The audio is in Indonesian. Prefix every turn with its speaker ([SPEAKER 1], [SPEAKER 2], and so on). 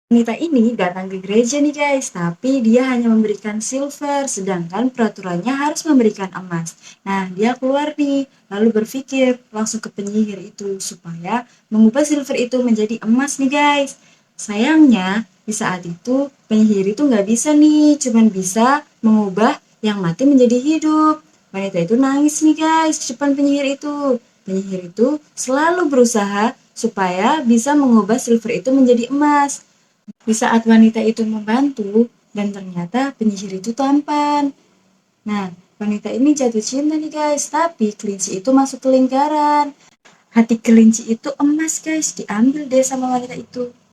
[SPEAKER 1] Wanita ini datang ke gereja nih guys, tapi dia hanya memberikan silver, sedangkan peraturannya harus memberikan emas. Nah, dia keluar nih, lalu berpikir langsung ke penyihir itu supaya mengubah silver itu menjadi emas nih guys. Sayangnya, di saat itu penyihir itu nggak bisa nih, cuman bisa mengubah yang mati menjadi hidup. Wanita itu nangis nih guys di depan penyihir itu. Penyihir itu selalu berusaha supaya bisa mengubah silver itu menjadi emas. Di saat wanita itu membantu, dan ternyata penyihir itu tampan. Nah, wanita ini jatuh cinta nih guys, tapi kelinci itu masuk ke lingkaran. Hati kelinci itu emas guys, diambil deh sama wanita itu.